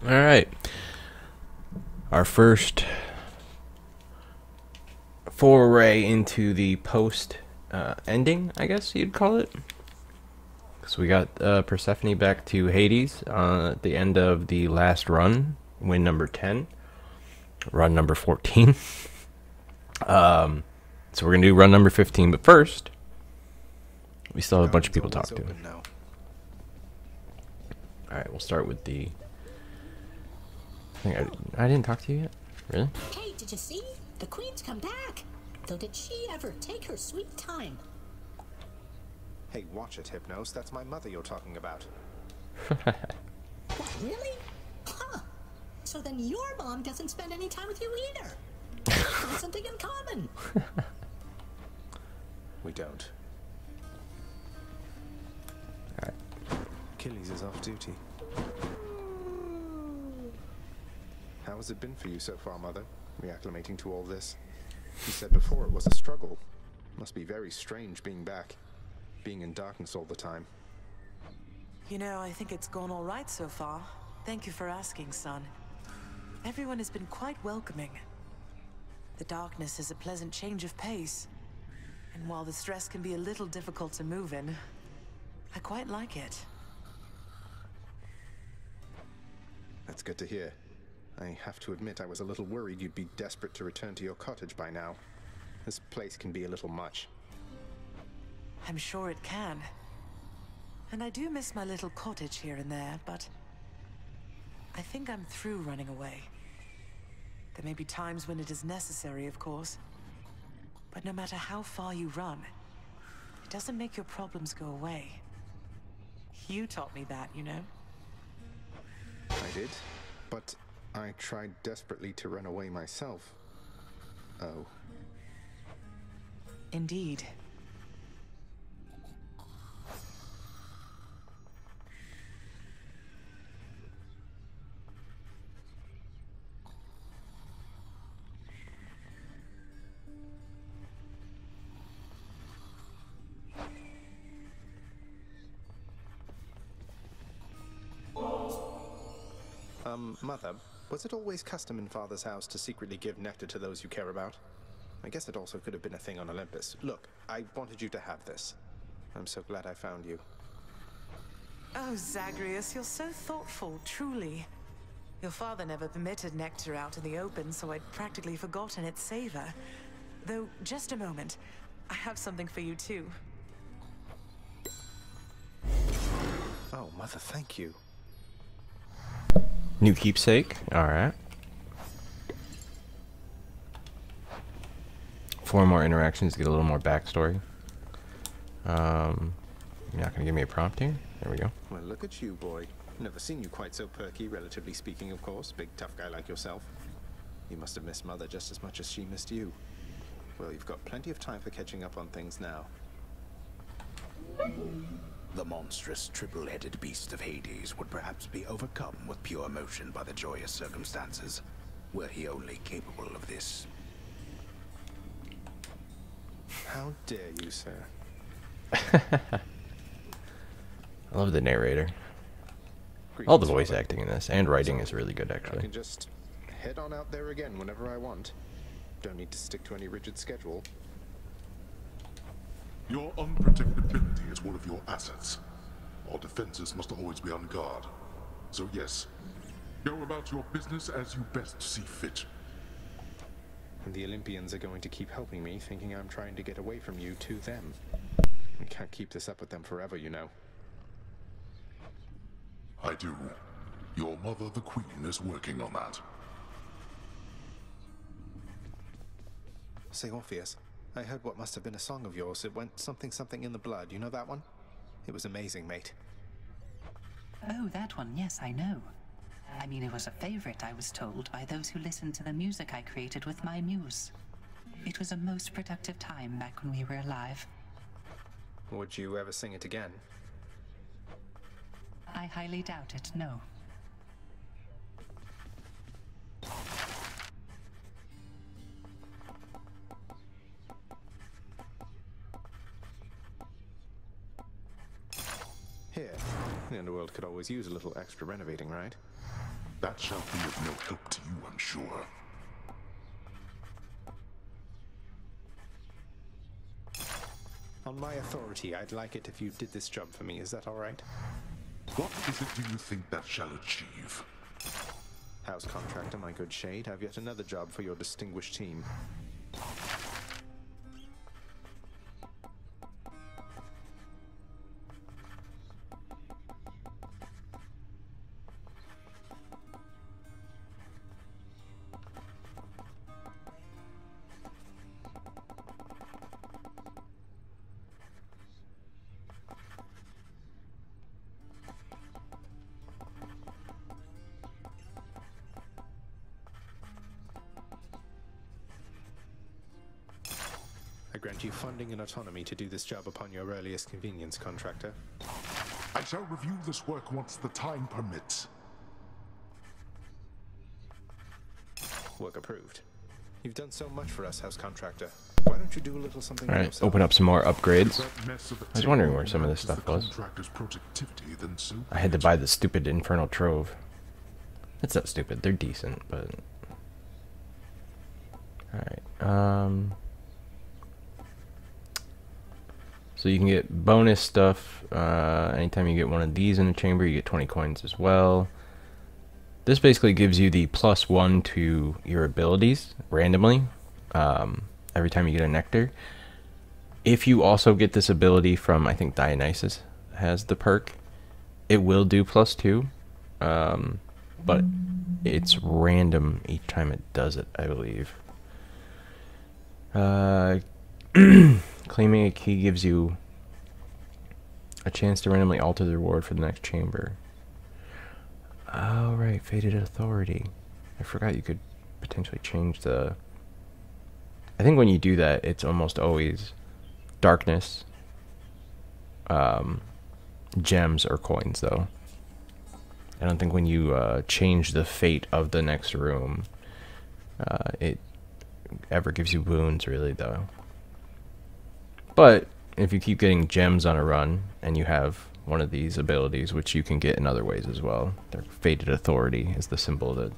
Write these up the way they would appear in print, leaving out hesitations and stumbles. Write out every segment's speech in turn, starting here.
Alright. Our first foray into the post ending, I guess you'd call it. So we got Persephone back to Hades at the end of the last run, win number 10, run number 14. So we're going to do run number 15, but first, we still have a bunch of people to talk to. Alright, we'll start with the... I didn't talk to you yet? Really? Hey, did you see? The Queen's come back. Though did she ever take her sweet time? Hey, watch it, Hypnos. That's my mother you're talking about. What, really? Huh. So then your mom doesn't spend any time with you either. We have something in common. We don't. Alright. Achilles is off duty. How has it been for you so far, Mother? Reacclimating to all this? You said before it was a struggle. Must be very strange being back. Being in darkness all the time. You know, I think it's gone all right so far. Thank you for asking, son. Everyone has been quite welcoming. The darkness is a pleasant change of pace. And while the stress can be a little difficult to move in, I quite like it. That's good to hear. I have to admit I was a little worried you'd be desperate to return to your cottage by now. This place can be a little much. I'm sure it can. And I do miss my little cottage here and there, but I think I'm through running away. There may be times when it is necessary, of course. But no matter how far you run, it doesn't make your problems go away. You taught me that, you know? I did, but I tried desperately to run away myself. Oh. Indeed. Mother, was it always custom in Father's house to secretly give nectar to those you care about? I guess it also could have been a thing on Olympus. Look, I wanted you to have this. I'm so glad I found you. Oh, Zagreus, you're so thoughtful, truly. Your father never permitted nectar out in the open, so I'd practically forgotten its savor. Though, just a moment. I have something for you, too. Oh, Mother, thank you. New keepsake. Alright. 4 more interactions to get a little more backstory. You're not gonna give me a prompt here? There we go. Well, look at you, boy. Never seen you quite so perky, relatively speaking, of course. Big, tough guy like yourself. You must have missed Mother just as much as she missed you. Well, you've got plenty of time for catching up on things now. The monstrous triple-headed beast of Hades would perhaps be overcome with pure emotion by the joyous circumstances, were he only capable of this. How dare you, sir? I love the narrator. All the voice acting in this and writing is really good, I actually. can just head on out there again whenever I want. Don't need to stick to any rigid schedule. Your unpredictability is one of your assets. Our defenses must always be on guard. So yes, go about your business as you best see fit. And the Olympians are going to keep helping me, thinking I'm trying to get away from you to them. I can't keep this up with them forever, you know. I do. Your mother, the Queen, is working on that. Say, Orpheus, I heard what must have been a song of yours. It went something something in the blood. You know that one? It was amazing, mate. Oh, that one, yes, I know. I mean, it was a favorite, I was told, by those who listened to the music I created with my muse. It was a most productive time back when we were alive. Would you ever sing it again? I highly doubt it, no. Here, the underworld could always use a little extra renovating, right? That shall be of no help to you, I'm sure. On my authority, I'd like it if you did this job for me. Is that all right? What is it do you think that shall achieve? House contractor, my good shade, have yet another job for your distinguished team. I grant you funding and autonomy to do this job upon your earliest convenience, contractor. I shall review this work once the time permits. Work approved. You've done so much for us, house contractor. Why don't you do a little something for Alright, yourself? open up some more upgrades. That mess of a I was wondering table where some of this enhances stuff the was. contractor's productivity, then Sooo. I had to buy the stupid Infernal Trove. It's not stupid, they're decent, but... Alright, so you can get bonus stuff anytime you get one of these in a chamber. You get 20 coins as well. This basically gives you the +1 to your abilities randomly every time you get a nectar. If you also get this ability from, I think Dionysus has the perk, it will do +2, but it's random each time it does it, I believe. Claiming a key gives you a chance to randomly alter the reward for the next chamber. Oh, right, Fated Authority. I forgot you could potentially change the... I think when you do that, it's almost always darkness, gems, or coins, though. I don't think when you change the fate of the next room, it ever gives you wounds, really, though. But if you keep getting gems on a run, and you have one of these abilities, which you can get in other ways as well. Their Fated Authority is the symbol that,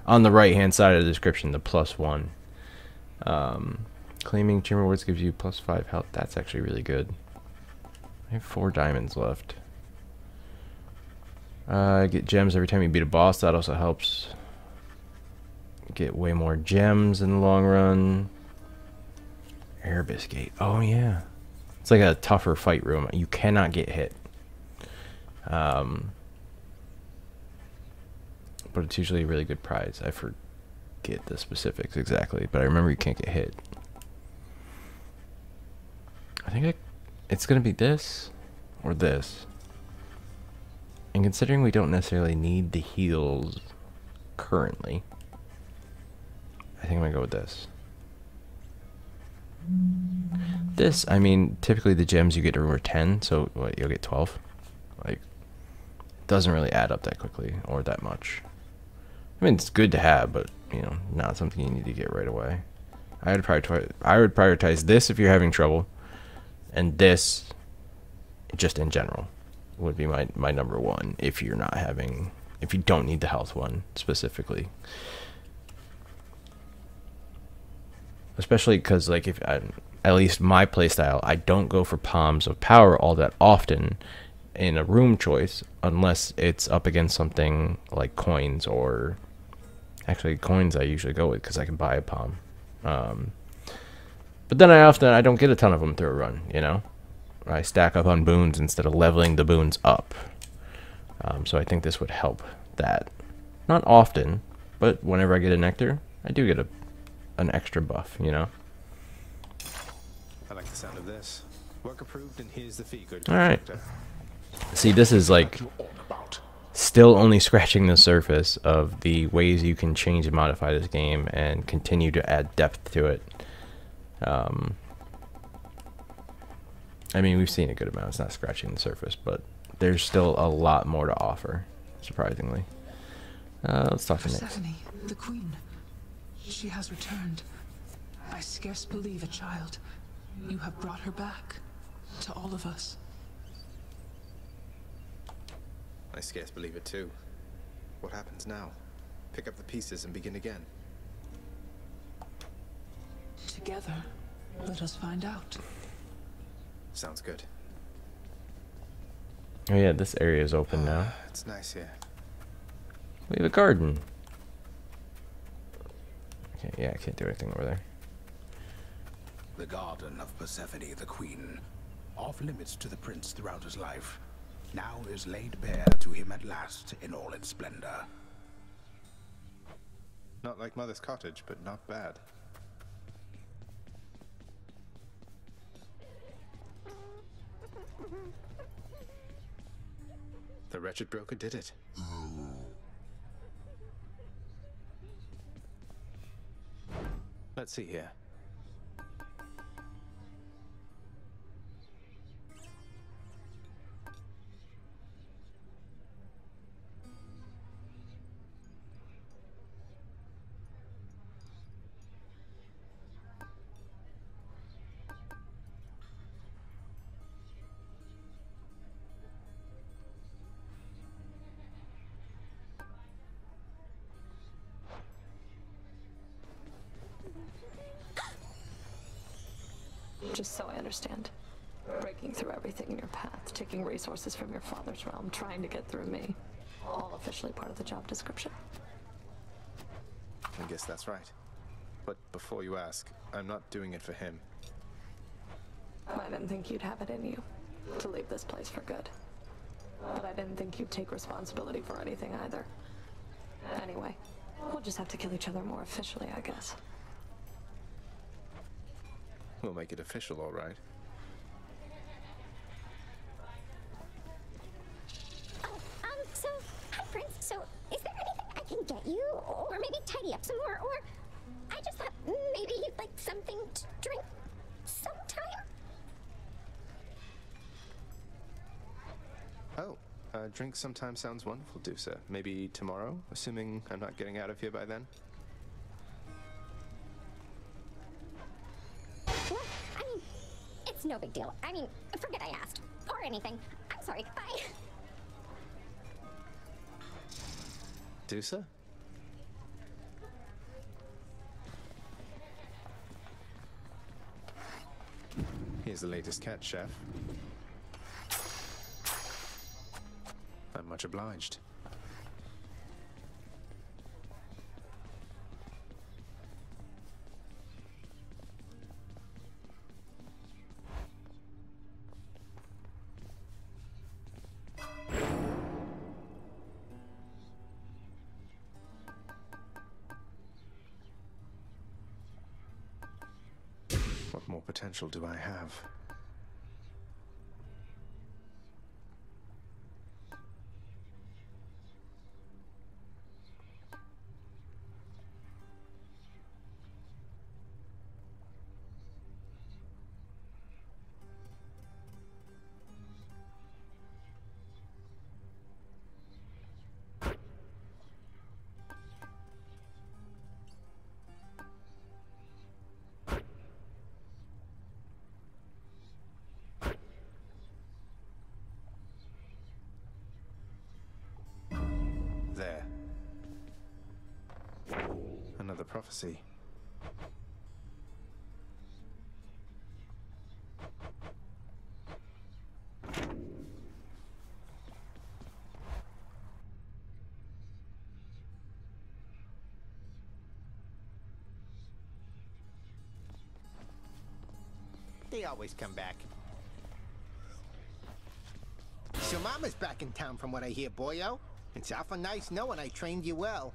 on the right-hand side of the description, the +1. Claiming chamber words gives you +5 health. That's actually really good. I have 4 diamonds left. Get gems every time you beat a boss. That also helps. Get way more gems in the long run. Erebus Gate. Oh yeah, it's like a tougher fight room. You cannot get hit. But it's usually a really good prize. I forget the specifics exactly, but I remember you can't get hit. I think it's gonna be this or this. And considering we don't necessarily need the heals currently, I think I'm gonna go with this. This, I mean, typically the gems you get are 10, so what, you'll get 12. Like, doesn't really add up that quickly or that much. I mean, it's good to have, but you know, not something you need to get right away. I would prioritize this if you're having trouble, and this, just in general, would be my number one if you're not having, if you don't need the health one specifically. Especially because, like, if at least my playstyle, I don't go for Palms of Power all that often in a room choice, unless it's up against something like coins, or actually coins I usually go with because I can buy a palm. But then I don't get a ton of them through a run, you know? I stack up on boons instead of leveling the boons up. So I think this would help that. Not often, but whenever I get a nectar, I do get an extra buff, you know? I like the sound of this. Work approved, and here's the fee, good Alright. contractor. See, this is like You're on about. still only scratching the surface of the ways you can change and modify this game and continue to add depth to it. I mean, we've seen a good amount. It's not scratching the surface, but there's still a lot more to offer, surprisingly. Let's talk to Nick. Persephone, the queen. She has returned. I scarce believe it, child. You have brought her back. To all of us. I scarce believe it too. What happens now? pick up the pieces and begin again? Together, let us find out. Sounds good. Oh yeah, this area is open now. It's nice here. We have a garden. Okay, yeah, I can't do anything over there. The garden of Persephone the Queen, off limits to the prince throughout his life, now is laid bare to him at last in all its splendor. Not like Mother's cottage, but not bad. The wretched broker did it. Let's see here. Just so I understand. Breaking through everything in your path, taking resources from your father's realm, trying to get through me. All officially part of the job description. I guess that's right. But before you ask, I'm not doing it for him. I didn't think you'd have it in you to leave this place for good. But I didn't think you'd take responsibility for anything either. Anyway, we'll just have to kill each other more officially, I guess. We'll make it official, all right. So, hi, Prince. So, is there anything I can get you? Or maybe tidy up some more? Or I just thought maybe you'd like something to drink sometime? Oh, drink sometime sounds wonderful, Dusa. Maybe tomorrow, assuming I'm not getting out of here by then? Well, I mean, it's no big deal. I mean, forget I asked. Or anything. I'm sorry. Bye. Dusa? Here's the latest cat, chef. I'm much obliged. What more potential do I have? There. Another prophecy. They always come back. So Mama's back in town from what I hear, boyo. It's awful nice knowing I trained you well.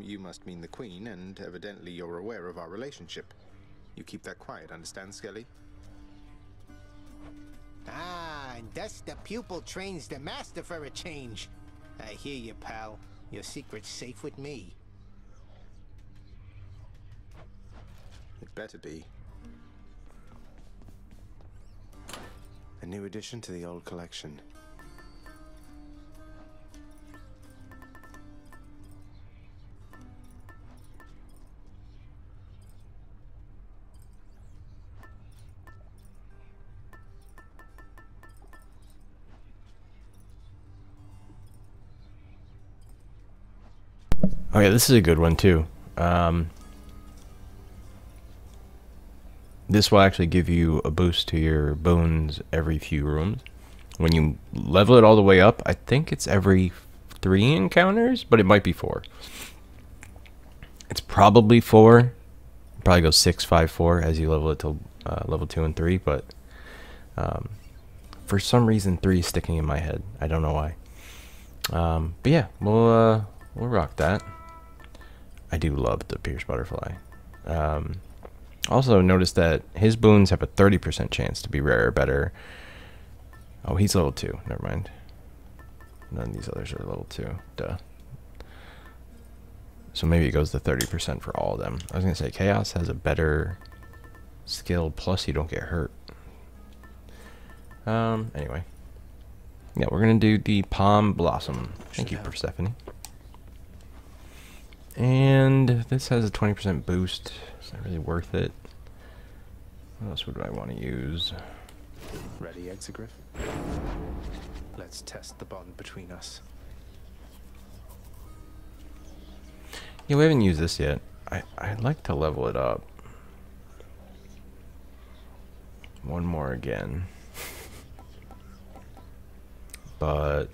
You must mean the Queen, and evidently you're aware of our relationship. You keep that quiet, understand, Skelly? Ah, and thus the pupil trains the master for a change. I hear you, pal. Your secret's safe with me. It better be. A new addition to the old collection. Oh yeah, this is a good one too. This will actually give you a boost to your bones every few rooms. When you level it all the way up, I think it's every 3 encounters, but it might be 4. It's probably 4. Probably go 6, 5, 4 as you level it to level 2 and 3, but for some reason 3 is sticking in my head. I don't know why. But yeah, we'll rock that. I do love the Pierce Butterfly. Also notice that his boons have a 30% chance to be rare or better. Oh, he's level 2. Never mind. None of these others are level 2. Duh. So maybe it goes to 30% for all of them. I was going to say, Chaos has a better skill, plus you don't get hurt. Anyway. Yeah, we're going to do the Palm Blossom. Thank you, Persephone. And this has a 20% boost. It's not really worth it. What else would I want to use? Ready, Exagryph? Let's test the bond between us. Yeah, we haven't used this yet. I'd like to level it up. One more again. But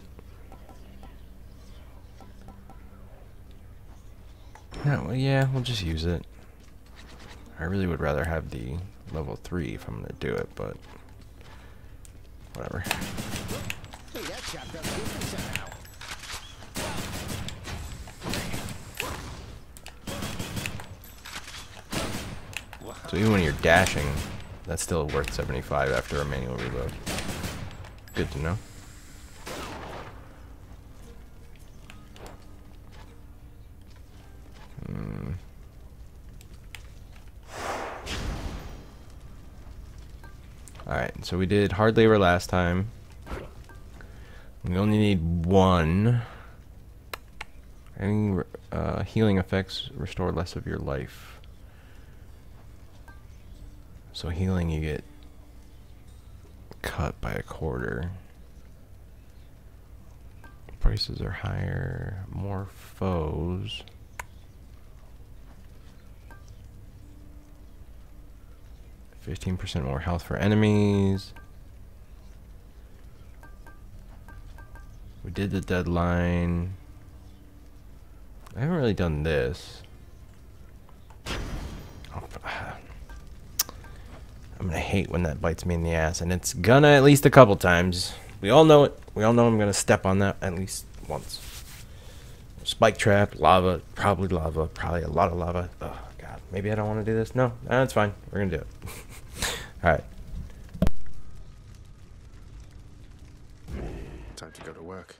no, well, yeah, we'll just use it. I really would rather have the level 3 if I'm gonna do it, but whatever. Hey, that chap does different somehow. So even when you're dashing, that's still worth 75 after a manual reload. Good to know. Alright, so we did hard labor last time. We only need 1. Any healing effects restore less of your life. So healing, you get cut by a quarter. Prices are higher. More foes. %15 more health for enemies. We did the deadline. I haven't really done this. I'm gonna hate when that bites me in the ass, and it's gonna at least a couple times. We all know it. We all know I'm gonna step on that at least once. Spike trap, lava, probably a lot of lava. Oh god, maybe I don't want to do this. No, that's fine. We're gonna do it. All right. Time to go to work.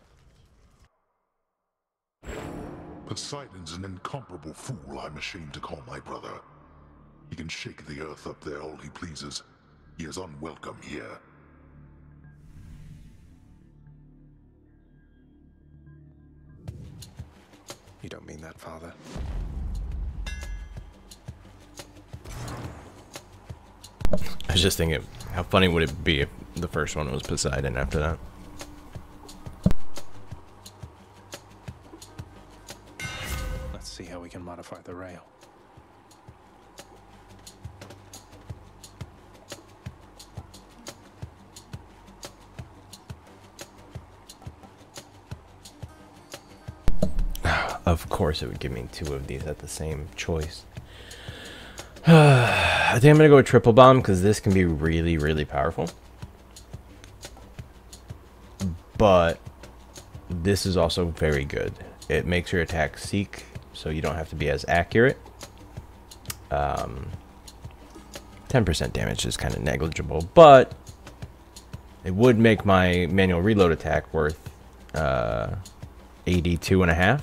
Poseidon's an incomparable fool I'm ashamed to call my brother. He can shake the earth up there all he pleases. He is unwelcome here. You don't mean that, Father. I was just thinking, how funny would it be if the first one was Poseidon after that? Let's see how we can modify the rail. Of course it would give me 2 of these at the same choice. I think I'm gonna go with triple bomb because this can be really, really powerful. But this is also very good. It makes your attack seek, so you don't have to be as accurate. 10% damage is kind of negligible, but it would make my manual reload attack worth 82.5,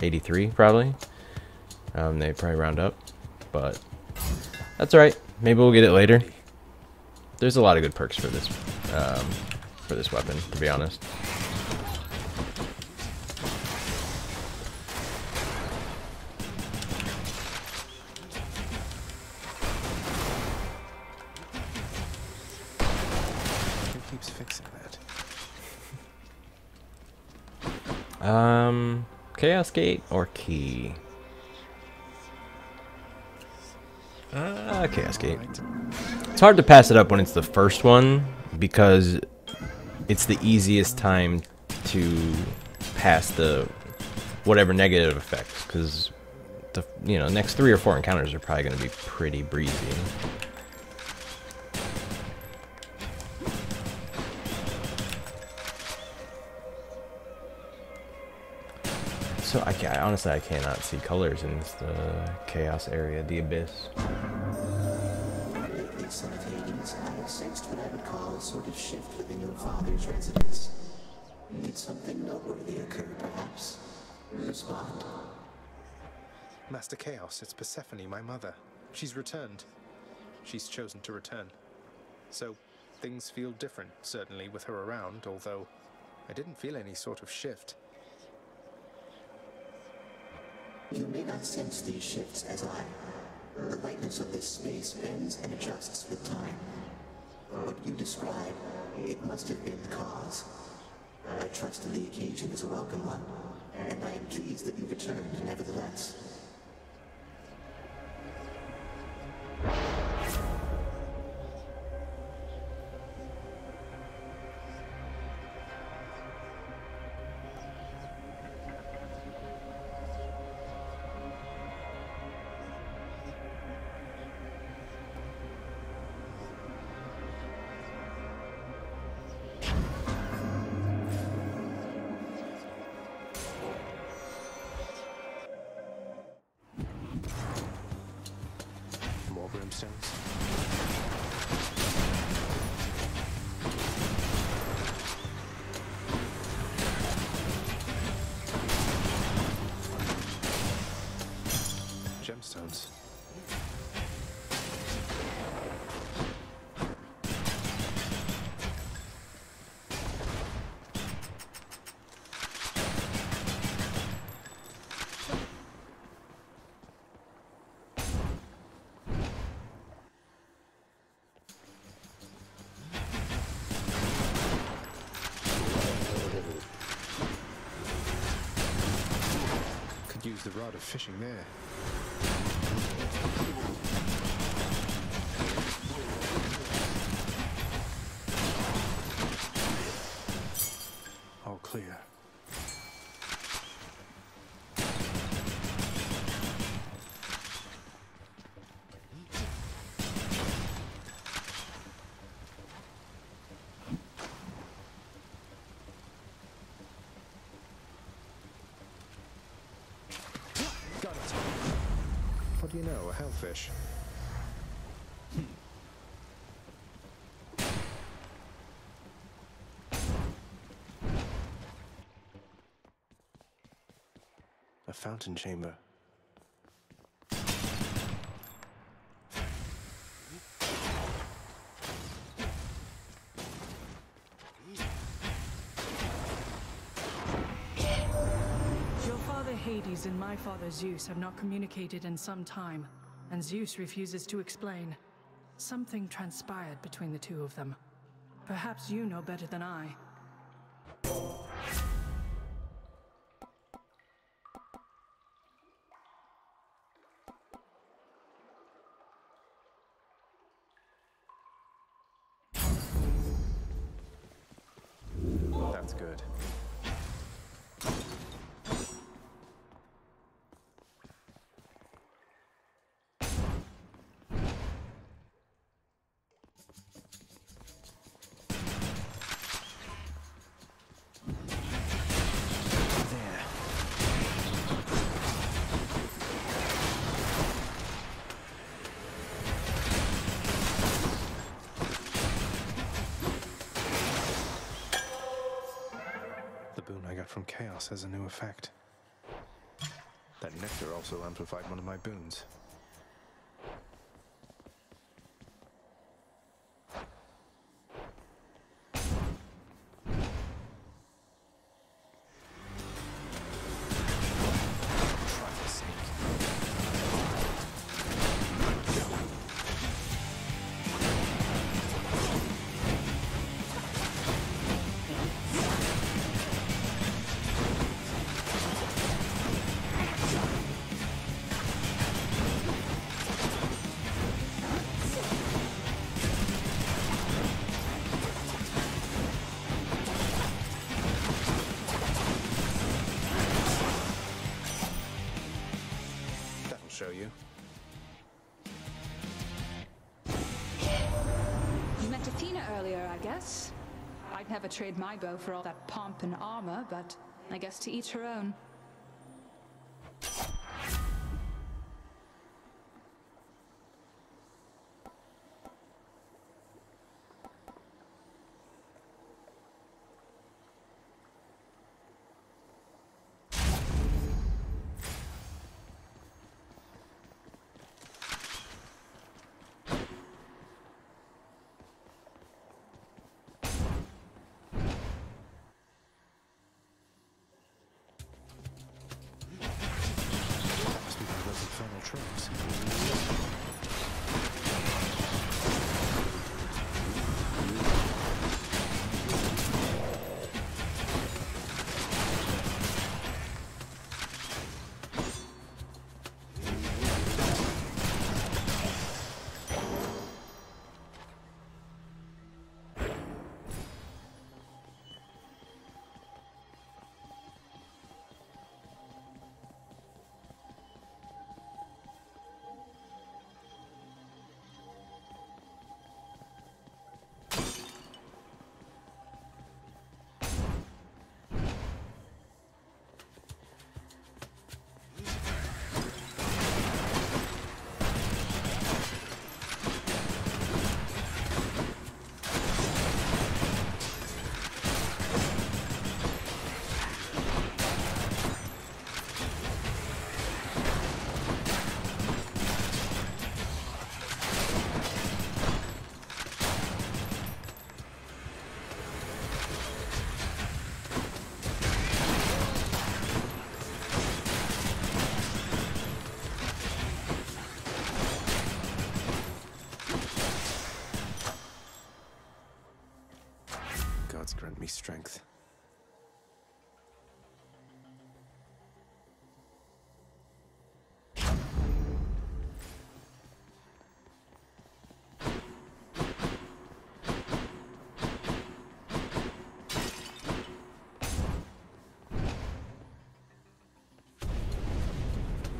83 probably. They probably round up, but that's alright. Maybe we'll get it later. There's a lot of good perks for this weapon, to be honest. Who keeps fixing that? Chaos Gate or Key? Chaos Gate. It's hard to pass it up when it's the first one because it's the easiest time to pass the whatever negative effects, because the next 3 or 4 encounters are probably going to be pretty breezy. So honestly I cannot see colors in this chaos area, the abyss. Lately, son of Hades, I have sensed what I would call a sort of shift within your father's residence. Did something noteworthy occur, perhaps? Respond. Master Chaos, it's Persephone, my mother. She's returned. She's chosen to return. So, things feel different, certainly, with her around, although I didn't feel any sort of shift. You may not sense these shifts as I. The lightness of this space bends and adjusts with time. What you describe, it must have been the cause. I trust the occasion is a welcome one, and I am pleased that you returned nevertheless. Brimstones. Gemstones. Use the rod of fishing there. All clear. What do you know, a hellfish? A fountain chamber. Hades and my father Zeus have not communicated in some time, and Zeus refuses to explain. Something transpired between the two of them. Perhaps you know better than I. That's good. From chaos has a new effect. That nectar also amplified one of my boons. show you. You met Athena earlier, I guess. I'd never trade my bow for all that pomp and armor, but I guess to each her own. Gods grant me strength.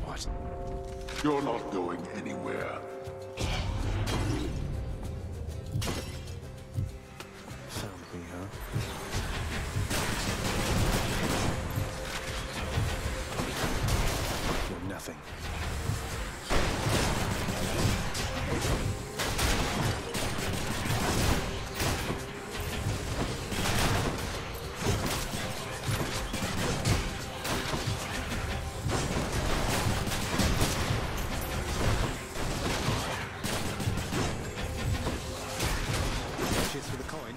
What? You're not going anywhere. Found me, huh? You're nothing. Cheers for the coin.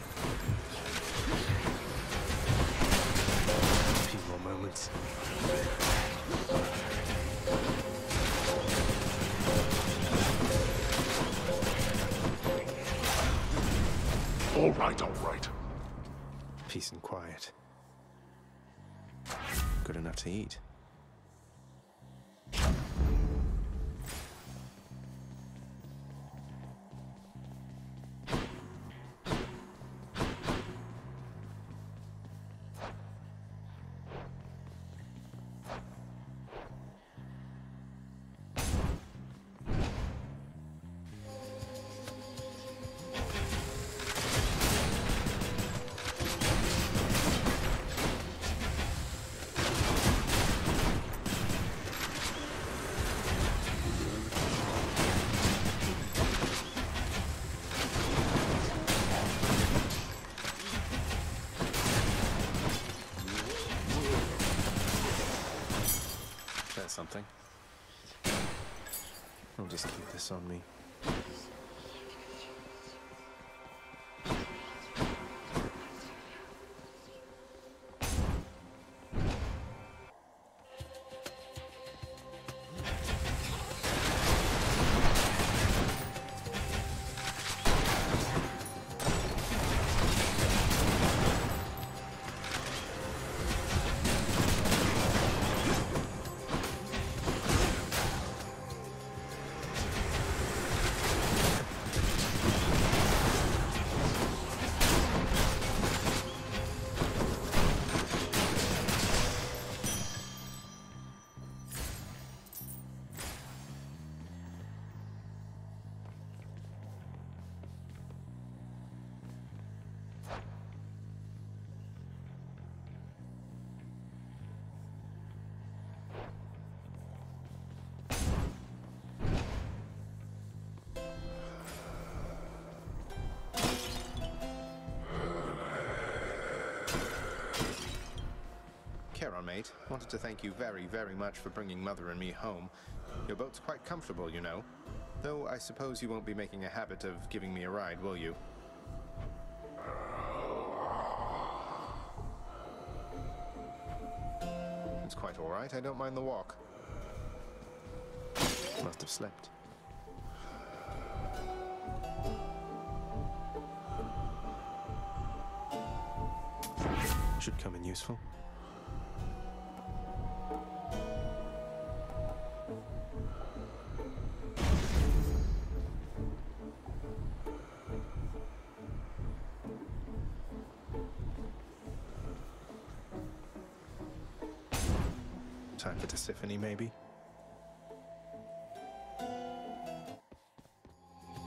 A few more moments. All right, all right. Peace and quiet. Good enough to eat. That's something. I'll just keep this on me. care on, mate. Wanted to thank you very, very much for bringing Mother and me home. Your boat's quite comfortable, you know. Though I suppose you won't be making a habit of giving me a ride, will you? It's quite all right. I don't mind the walk. Must have slept. Should come in useful. Time for Tisiphone, maybe?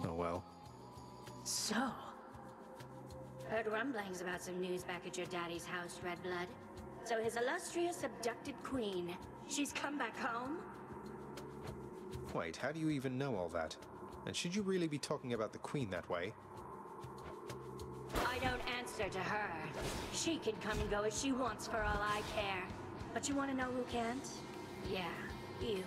Oh well. So, heard rumblings about some news back at your daddy's house, Redblood. So his illustrious abducted queen, she's come back home? Wait, how do you even know all that? And should you really be talking about the Queen that way? I don't answer to her. She can come and go as she wants for all I care. But you want to know who can't? Yeah, you.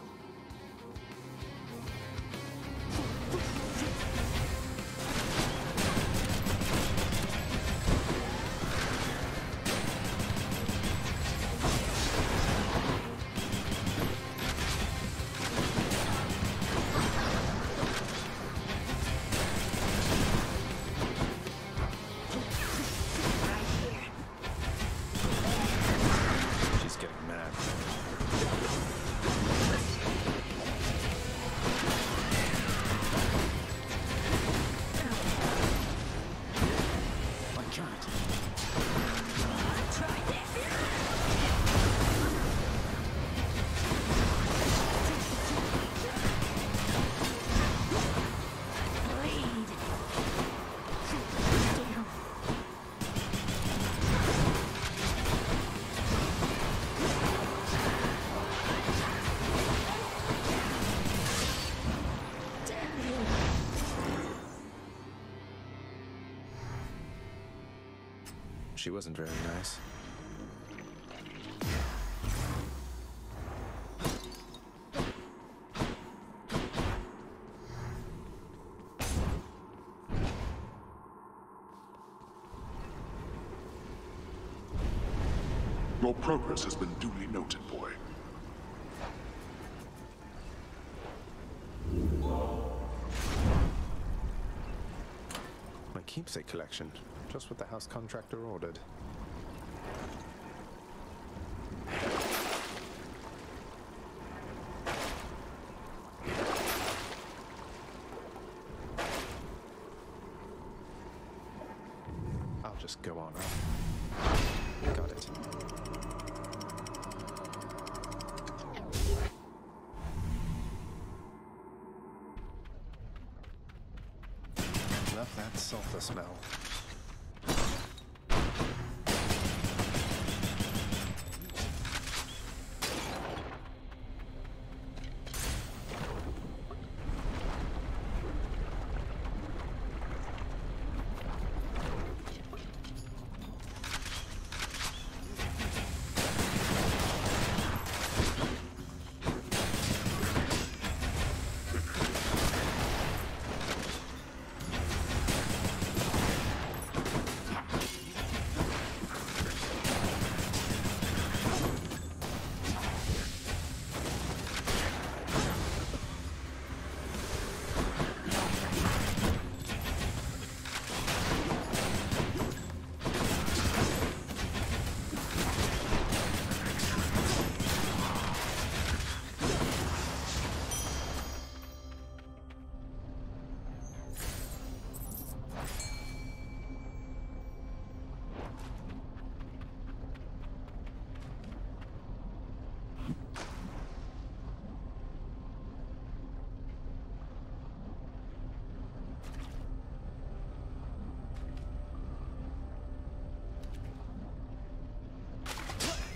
She's getting mad. I can't. Try this! Bleed! She wasn't very nice. Your progress has been duly noted, boy. My keepsake collection. Just what the house contractor ordered. I'll just go on up. Got it. Love that sulfur smell.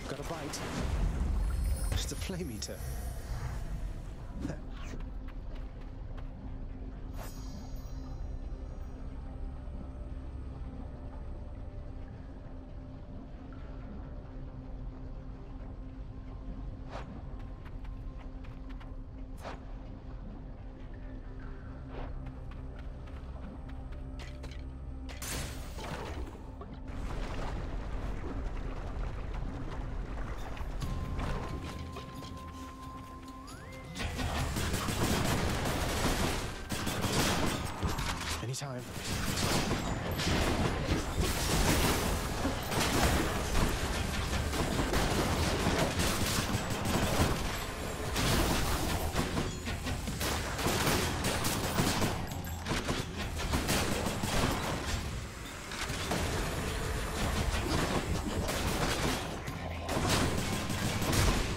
Got a bite. Just a flame eater. Anytime.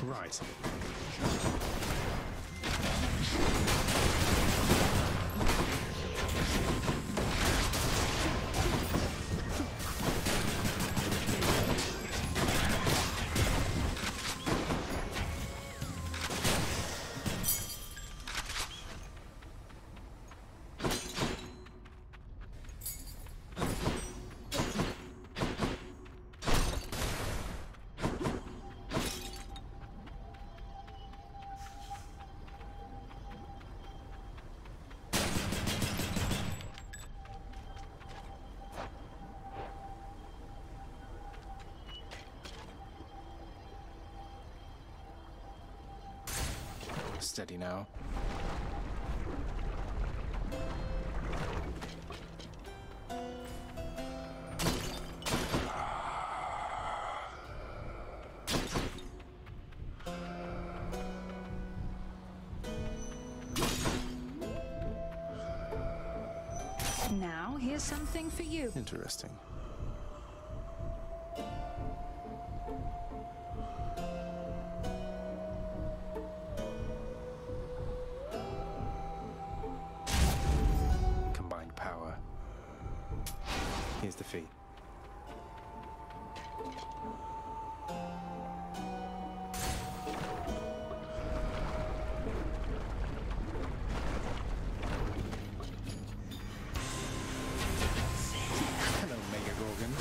Right. Steady now. Now, here's something for you. Interesting. Combined power. Here's the fee. Hello, Mega Gorgon.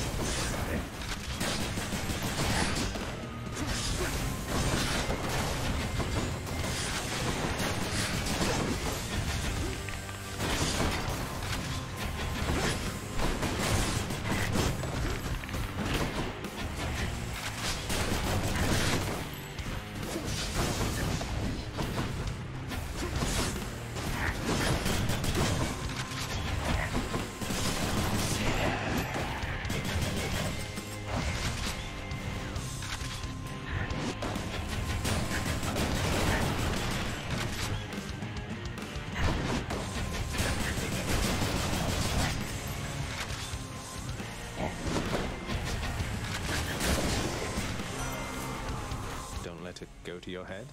Don't let it go to your head.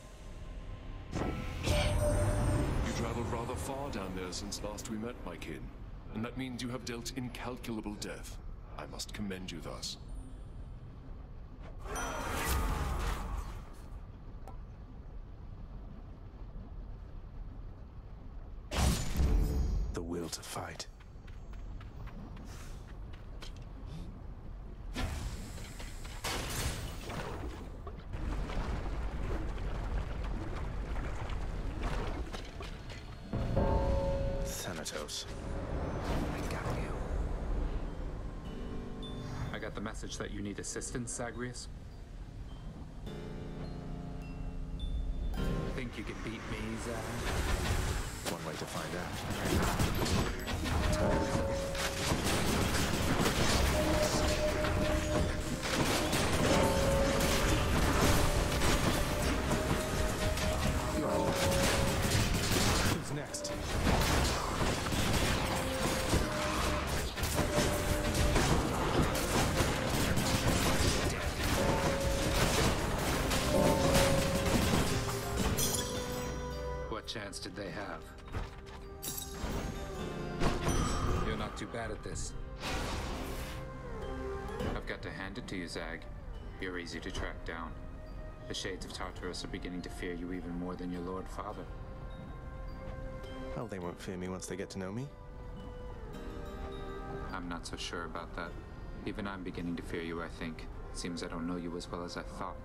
You traveled rather far down there since last we met, my kin. And that means you have dealt incalculable death. I must commend you thus. The will to fight. Thanatos. I got you. I got the message that you need assistance, Exagryph. Think you can beat me, Zag? One way to find out. Who's next? What chance did they have? You're not too bad at this. I've got to hand it to you, Zag. You're easy to track down. The Shades of Tartarus are beginning to fear you even more than your Lord Father. Oh, they won't fear me once they get to know me. I'm not so sure about that. Even I'm beginning to fear you, I think. Seems I don't know you as well as I thought.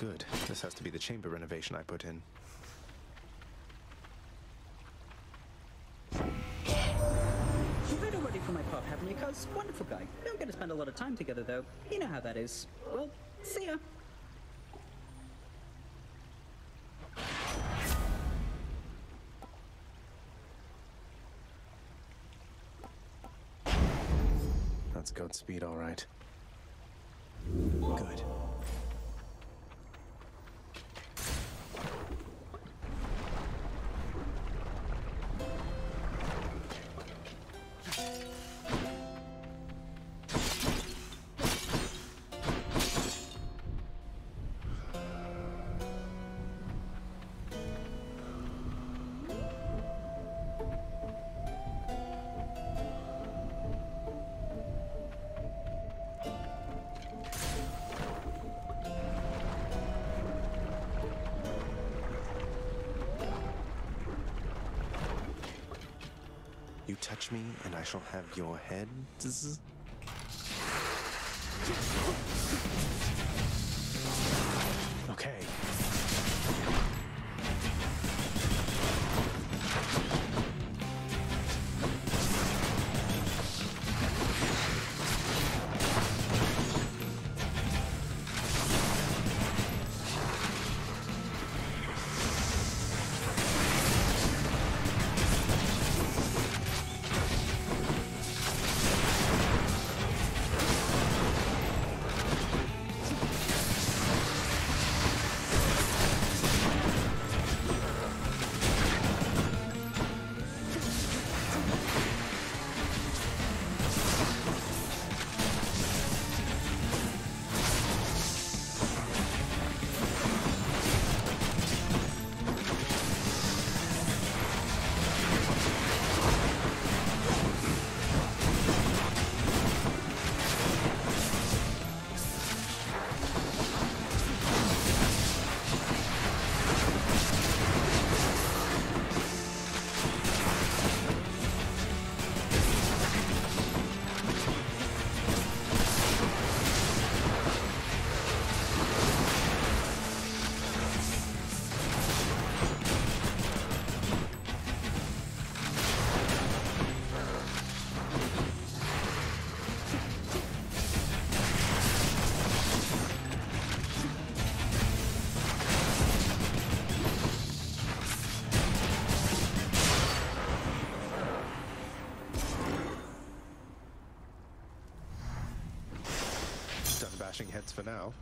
Good. This has to be the chamber renovation I put in. You've been already for my pub, haven't you, cuz? Wonderful guy. We don't get to spend a lot of time together, though. You know how that is. Well, see ya. That's Godspeed, all right. Good. You touch me, and I shall have your head. Okay. Bashing heads for now.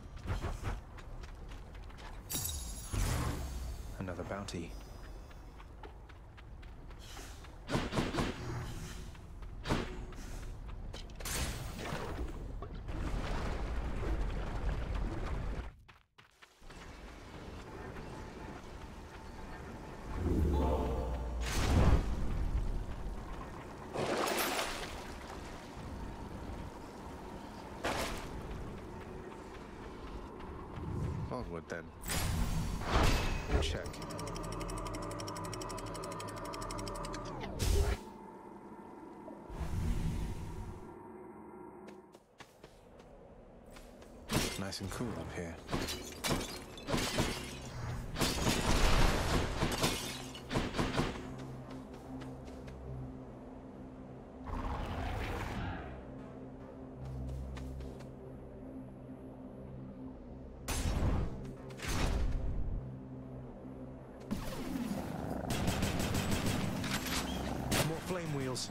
Another bounty. Onward then. Check. Nice and cool up here. Flame wheels.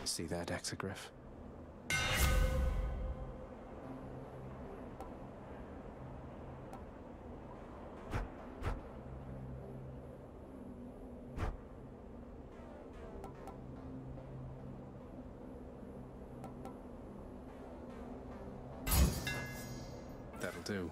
See that, Exagryph? do.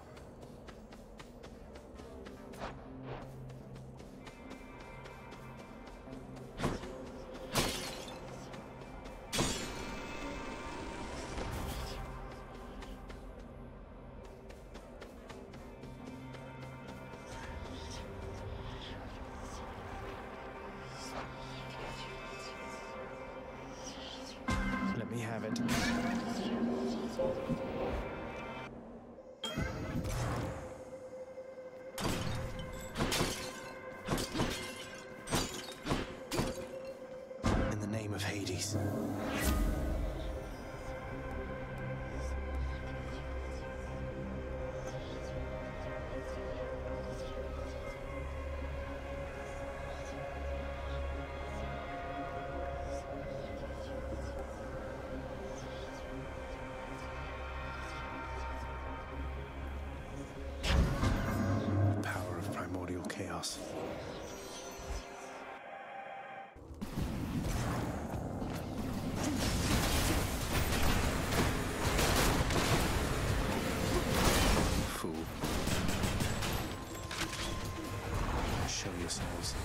Let me have it. In the name of Hades. Power of primordial chaos. Fool. Show yourselves.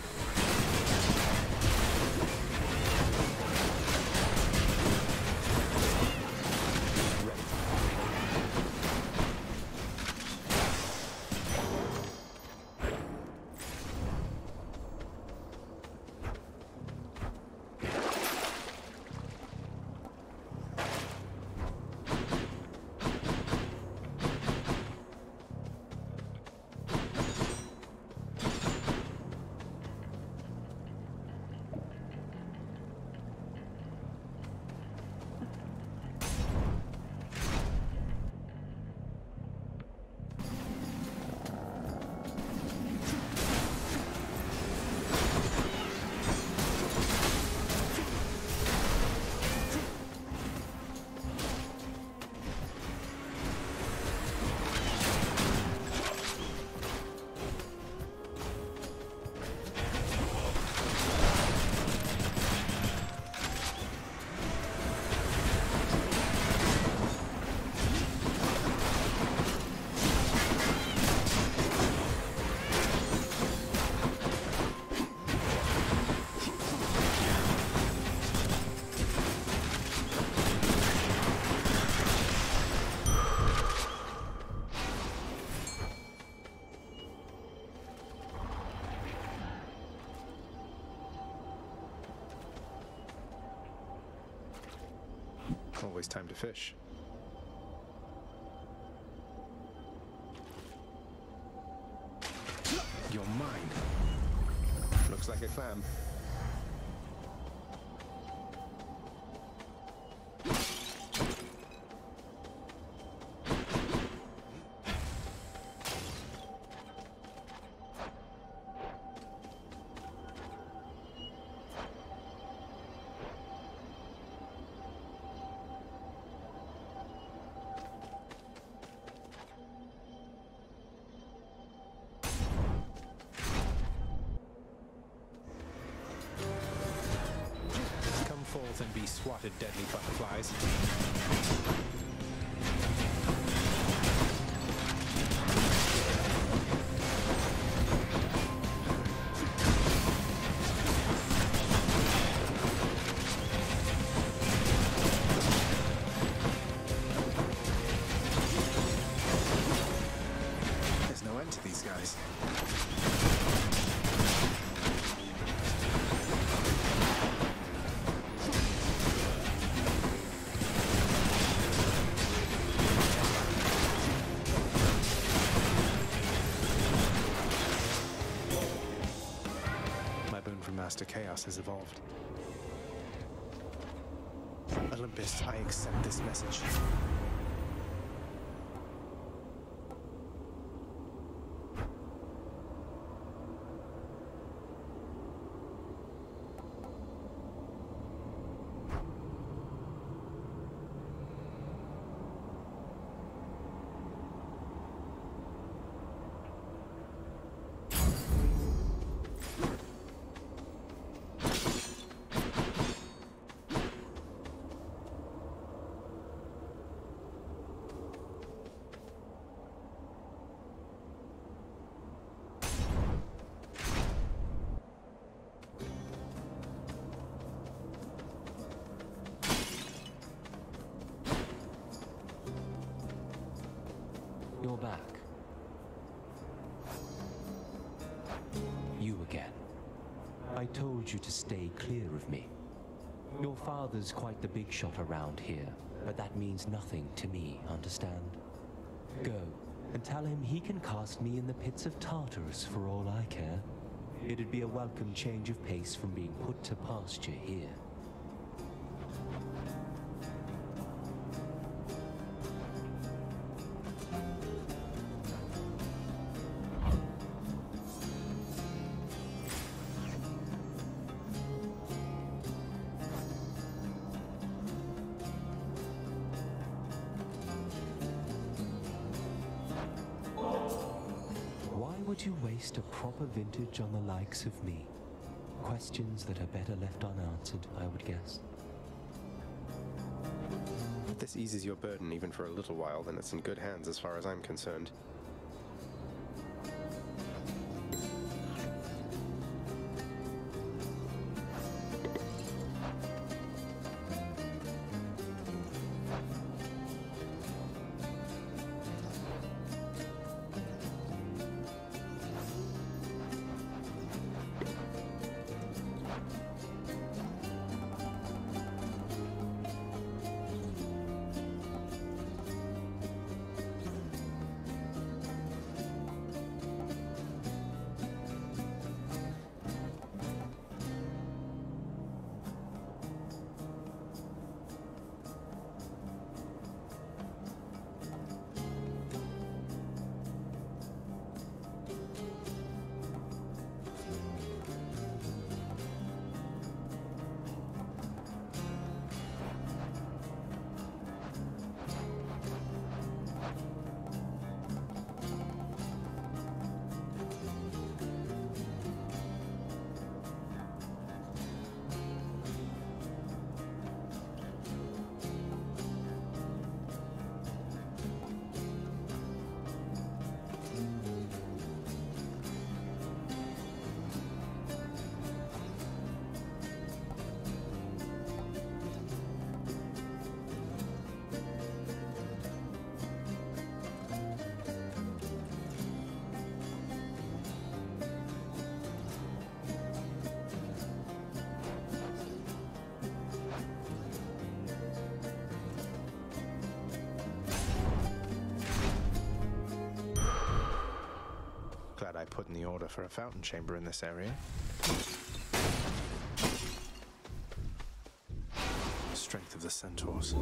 Always time to fish. You're mine. Looks like a clam. Forth and be swatted, deadly butterflies. There's no end to these guys. Master Chaos has evolved. Olympus, I accept this message. You're back. You again. I told you to stay clear of me. Your father's quite the big shot around here, but that means nothing to me, understand? Go, and tell him he can cast me in the pits of Tartarus for all I care. It'd be a welcome change of pace from being put to pasture here. Would you waste a proper vintage on the likes of me? Questions that are better left unanswered, I would guess. If this eases your burden even for a little while, then it's in good hands as far as I'm concerned. Glad I put in the order for a fountain chamber in this area. Strength of the centaurs.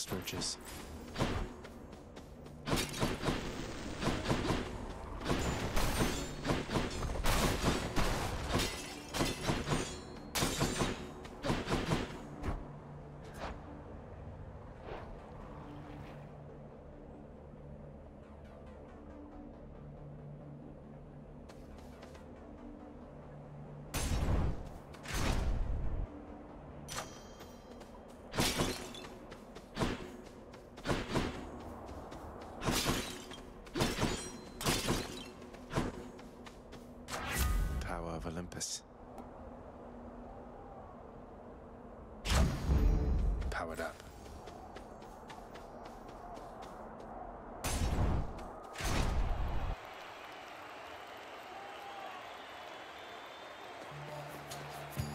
last riches. Of Olympus. Powered up.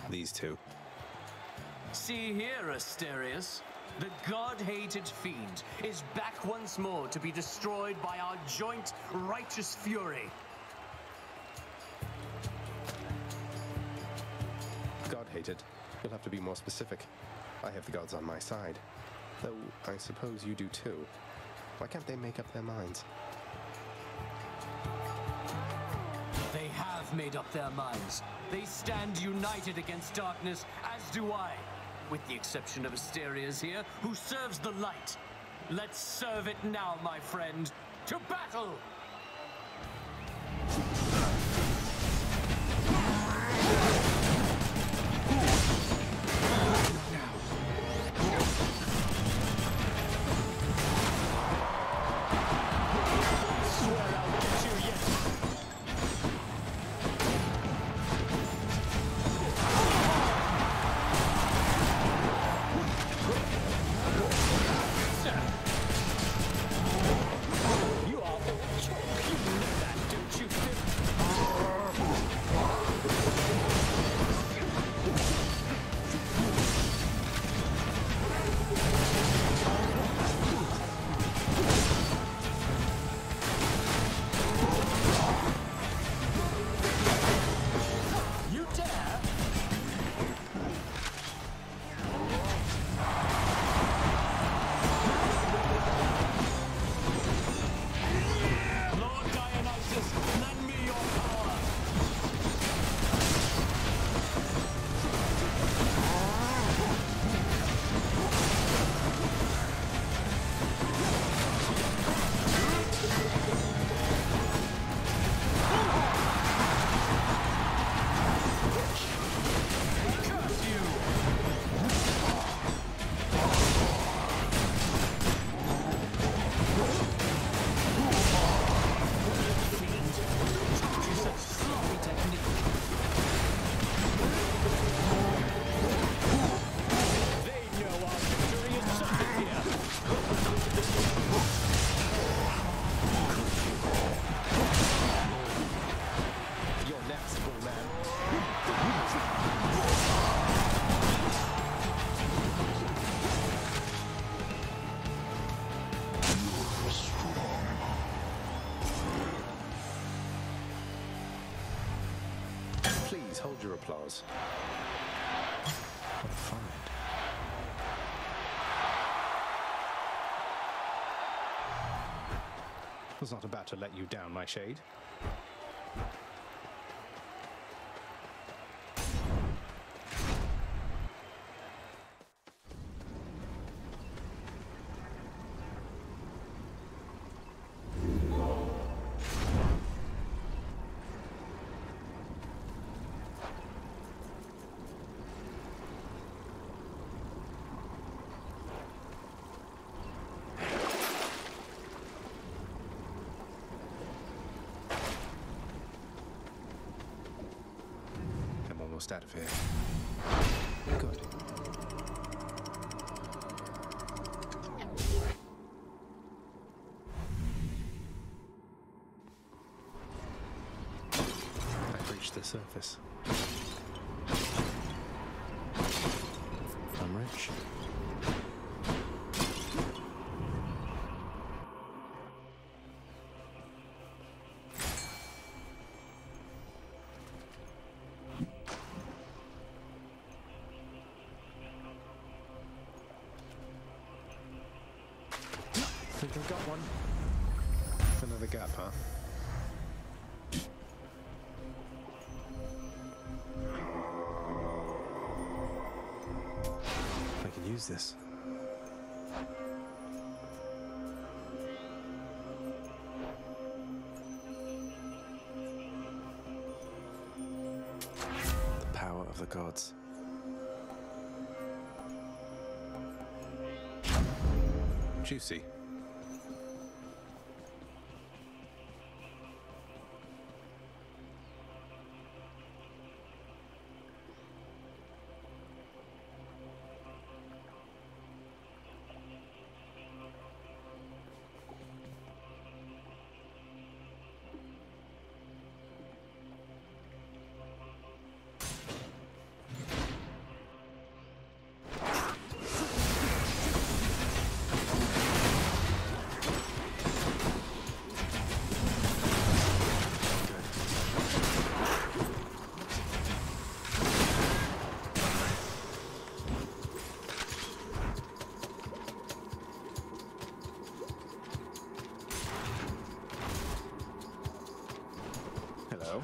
These two. See here, Asterius. The god-hated fiend is back once more to be destroyed by our joint righteous fury. God-hated. You'll have to be more specific. I have the gods on my side. Though, I suppose you do too. Why can't they make up their minds? They have made up their minds. They stand united against darkness, as do I. With the exception of Asterius here, who serves the light. Let's serve it now, my friend. To battle! Hold your applause. What a find. Was not about to let you down, my shade. Almost out of here. Good. I've reached the surface. I'm rich. think I've got one. Another gap, huh? I can use this. The power of the gods. Juicy. Hello.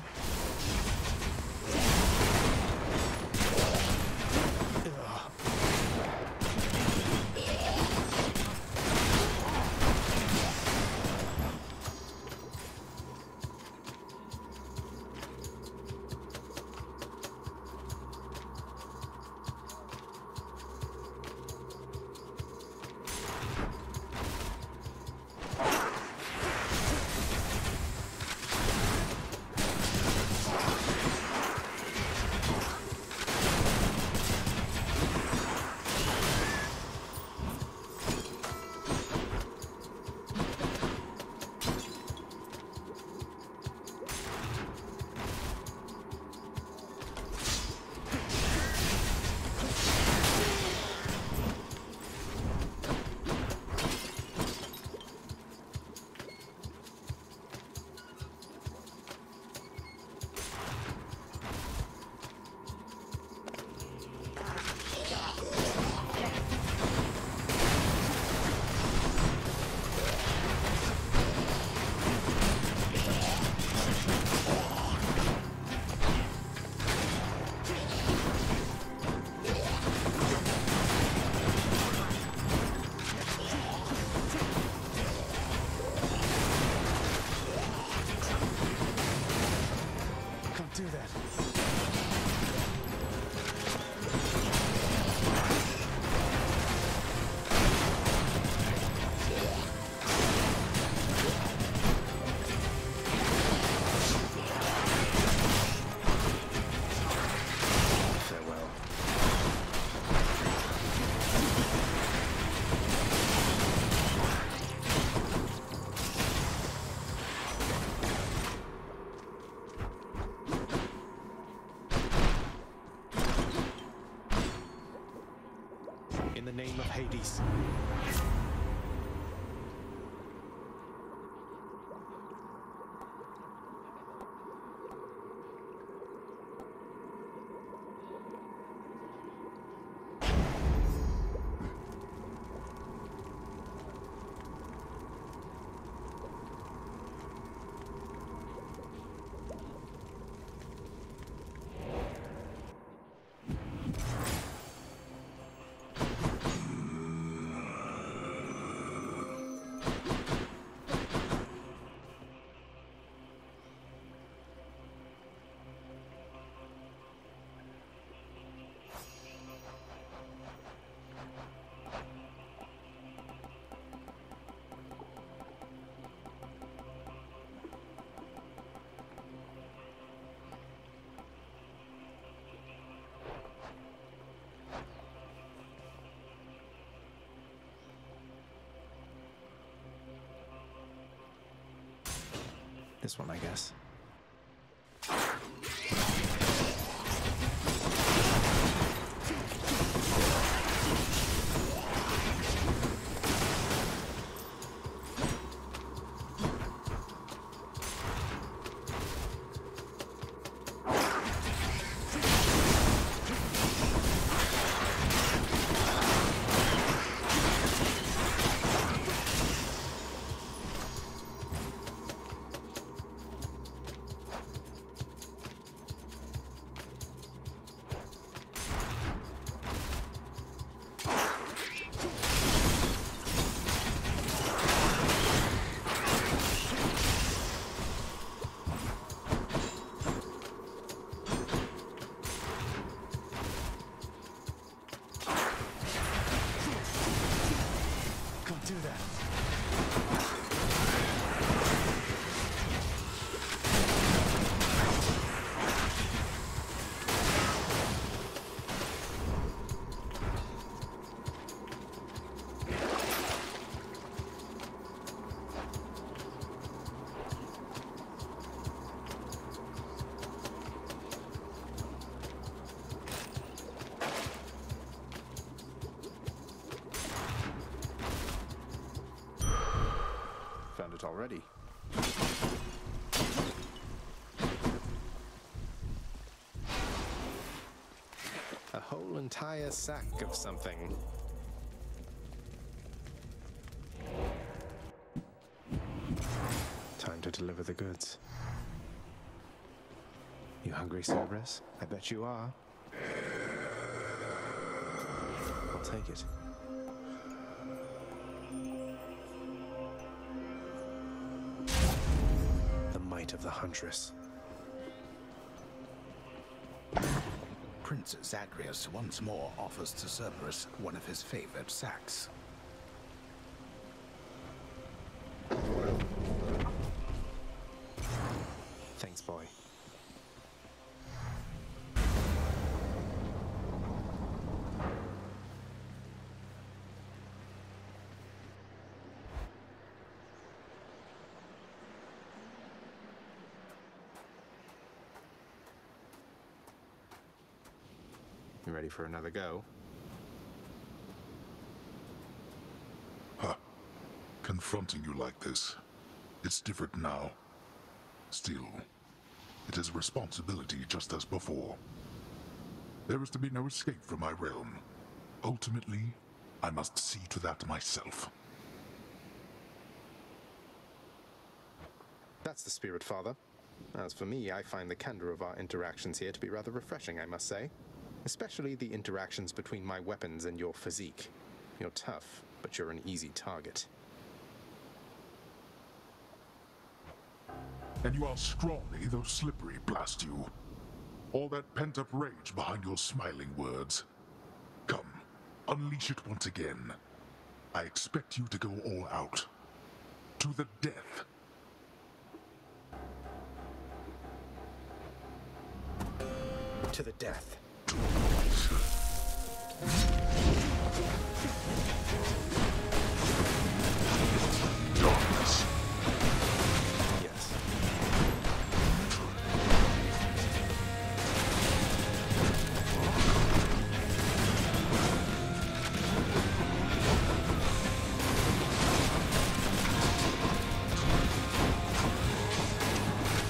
Do that. Farewell. In the name of Hades. This one, I guess. built already. A whole entire sack of something. Time to deliver the goods. You hungry, Cerberus? I bet you are. I'll take it. The might of the Huntress. Prince Exagryph once more offers to Cerberus one of his favorite sacks. Thanks, boy. You ready for another go? Huh. Confronting you like this. It's different now. Still, it is a responsibility just as before. There is to be no escape from my realm. Ultimately, I must see to that myself. That's the spirit, Father. As for me, I find the candor of our interactions here to be rather refreshing, I must say. Especially the interactions between my weapons and your physique. You're tough, but you're an easy target. And you are scrawny, though slippery, blast you. All that pent-up rage behind your smiling words. Come, unleash it once again. I expect you to go all out. To the death. To the death. Darkness. Yes.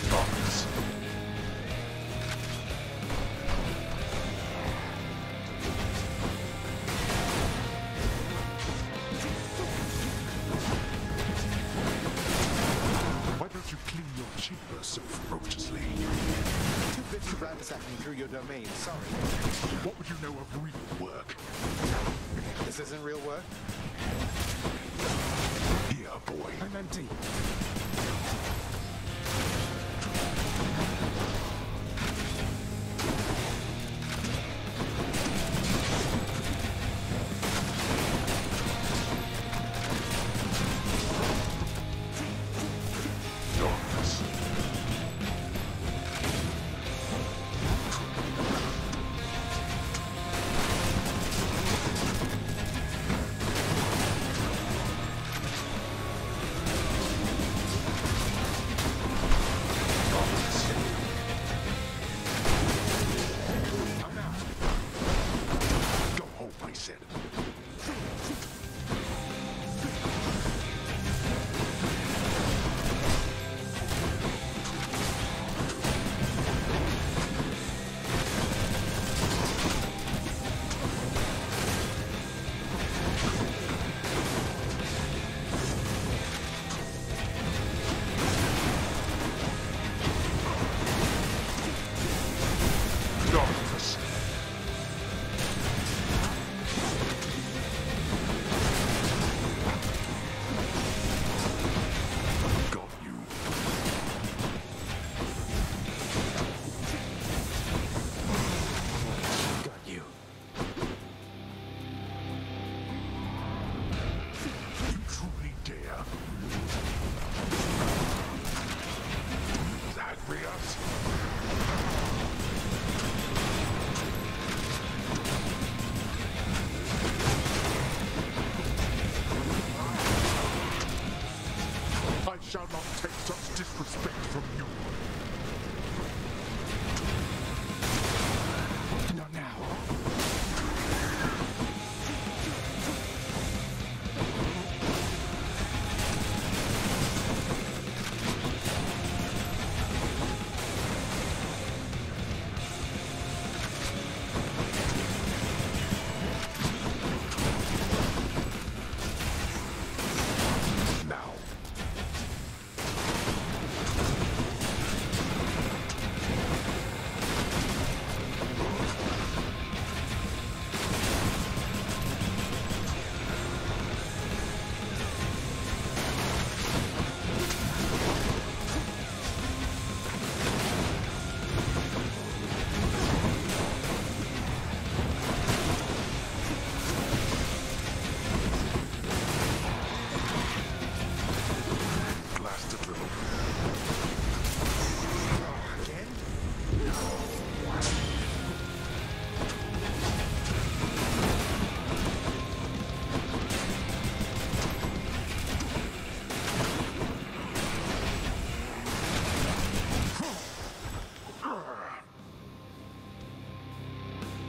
Darkness. Why don't you clean your chamber so ferociously? Too busy ransacking through your domain, sorry. What would you know of real work? This isn't real work? Here, boy. I'm empty. Darkness.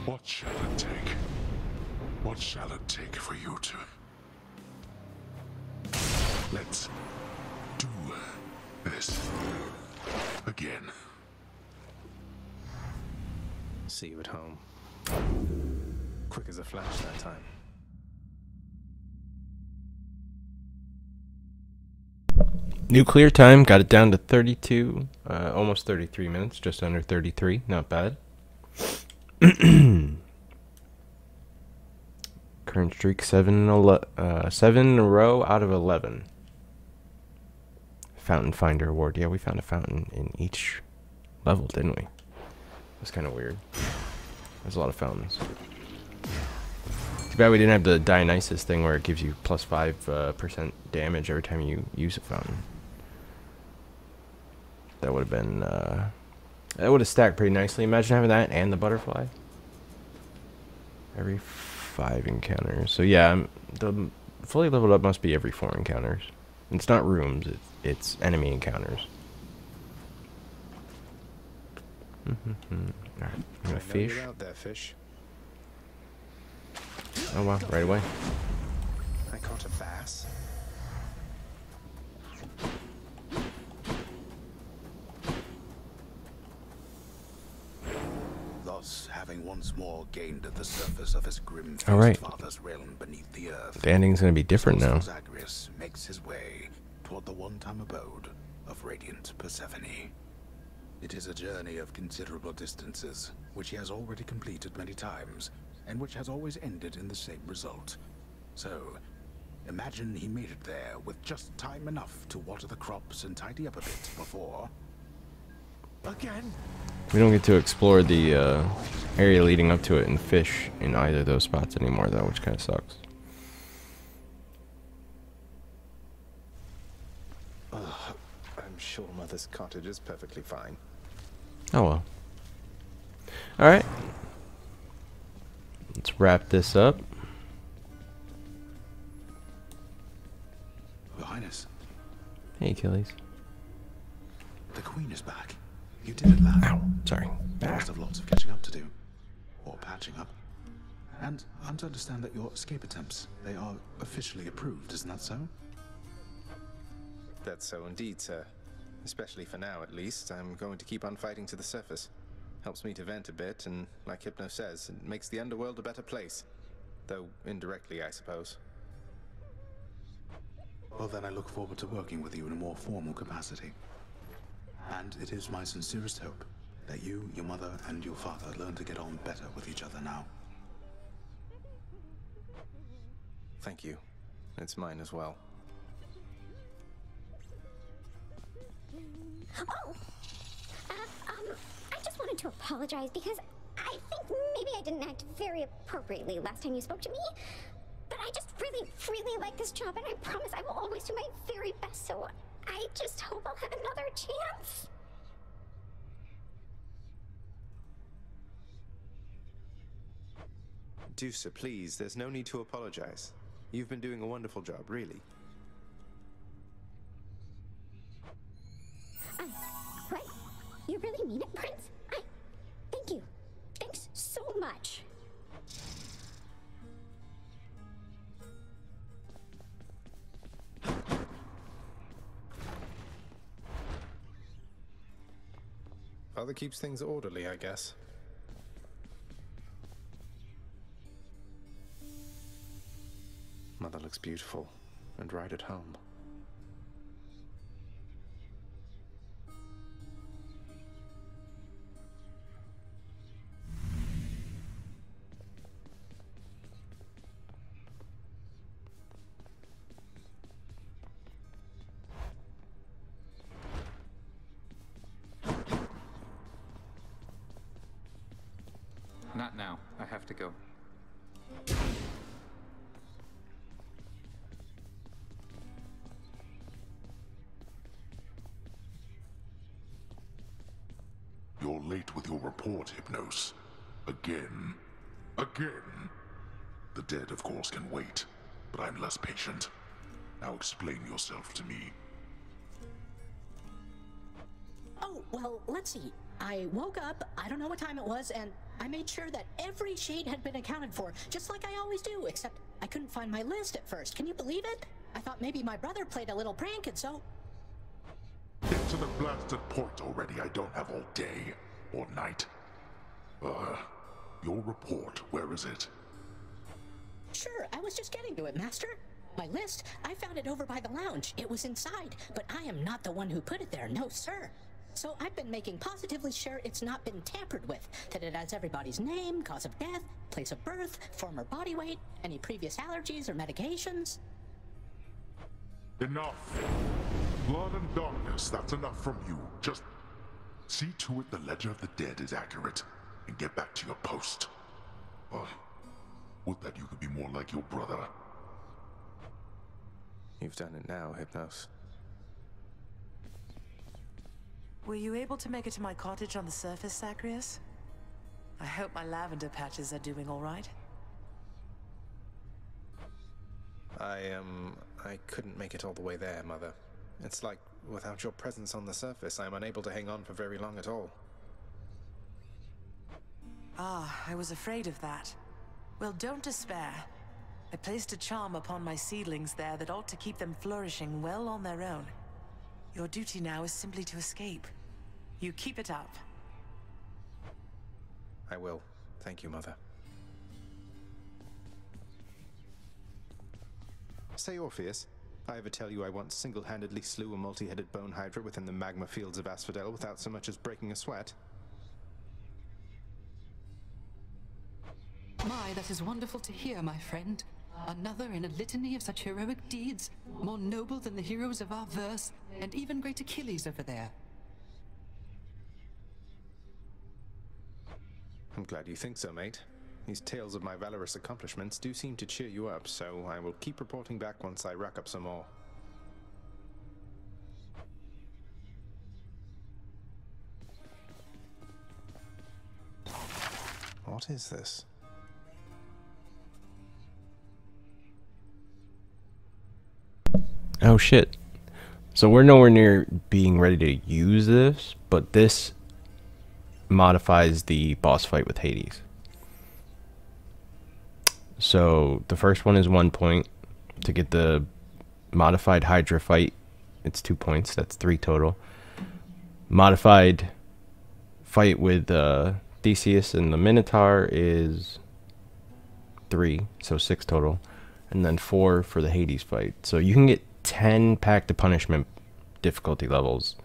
What shall it take? What shall it take for you to... Let's do this again. See you at home. Quick as a flash that time. Nuclear time, got it down to 32, almost 33 minutes, just under 33, not bad. Current streak, 7 in a row out of 11. Fountain Finder Award, yeah, we found a fountain in each level, didn't we? That's kind of weird. There's a lot of fountains. Too bad we didn't have the Dionysus thing where it gives you plus 5% damage every time you use a fountain. That would have been, that would have stacked pretty nicely. Imagine having that and the butterfly. Every 5 encounters. So yeah, the fully leveled up must be every 4 encounters. It's not rooms, it's enemy encounters. Alright, I'm gonna fish. Out there, fish. Oh wow, right away. I caught a bass. Thus, having once more gained at the surface of his grim-faced father's realm beneath the earth, The ending's gonna be different now. Exagryph makes his way toward the one-time abode of radiant Persephone. It is a journey of considerable distances, which he has already completed many times, and which has always ended in the same result. So, imagine he made it there with just time enough to water the crops and tidy up a bit before... Again? We don't get to explore the area leading up to it and fish in either of those spots anymore, though, which kind of sucks. I'm sure Mother's cottage is perfectly fine. Oh well. Alright. Let's wrap this up. Your Highness. Hey, Achilles. The Queen is back. You did it last. Ow, sorry. You must have lots of catching up to do. Or patching up. And I'm to understand that your escape attempts, they are officially approved, isn't that so? That's so indeed, sir. Especially for now, at least. I'm going to keep on fighting to the surface. Helps me to vent a bit, and like Hypno says, it makes the underworld a better place. Though indirectly, I suppose. Well, then I look forward to working with you in a more formal capacity. And it is my sincerest hope that you, your mother, and your father learn to get on better with each other now. Thank you. It's mine as well. Oh! I just wanted to apologize because I think maybe I didn't act very appropriately last time you spoke to me. But I just really, really like this job, and I promise I will always do my very best, so I just hope I'll have another chance. Deucer, please, there's no need to apologize. You've been doing a wonderful job, really. What? You really mean it, Prince? Thank you. Thanks so much. Father keeps things orderly, I guess. Mother looks beautiful and right at home. Not now. I have to go. You're late with your report, Hypnos. Again. Again. The dead, of course, can wait, but I'm less patient. Now explain yourself to me. Oh, well, let's see. I woke up, I don't know what time it was, and I made sure that every shade had been accounted for, just like I always do, except I couldn't find my list at first. Can you believe it? I thought maybe my brother played a little prank, and so... Get to the blasted point already. I don't have all day or night. Your report, where is it? Sure, I was just getting to it, Master. My list, I found it over by the lounge. It was inside, but I am not the one who put it there, no sir. So I've been making positively sure it's not been tampered with, that it has everybody's name, cause of death, place of birth, former body weight, any previous allergies or medications. Enough. Blood and darkness, that's enough from you. Just see to it the ledger of the dead is accurate, and get back to your post. Would that you could be more like your brother. You've done it now, Hypnos. Were you able to make it to my cottage on the surface, Zagreus? I hope my lavender patches are doing all right. I couldn't make it all the way there, Mother. It's like, without your presence on the surface, I'm unable to hang on for very long at all. Ah, I was afraid of that. Well, don't despair. I placed a charm upon my seedlings there that ought to keep them flourishing well on their own. Your duty now is simply to escape. You keep it up. I will. Thank you, Mother. Say, Orpheus, I ever tell you I once single-handedly slew a multi-headed bone hydra within the magma fields of Asphodel without so much as breaking a sweat? My, that is wonderful to hear, my friend. Another in a litany of such heroic deeds, more noble than the heroes of our verse, and even great Achilles over there. I'm glad you think so, mate. These tales of my valorous accomplishments do seem to cheer you up, so I will keep reporting back once I rack up some more. What is this? Oh shit. So we're nowhere near being ready to use this, but this modifies the boss fight with Hades. So the first one is 1 point. To get the modified Hydra fight, it's 2 points. That's 3 total. Modified fight with Theseus and the Minotaur is 3, so 6 total. And then 4 for the Hades fight. So you can get 10 Pact of Punishment difficulty levels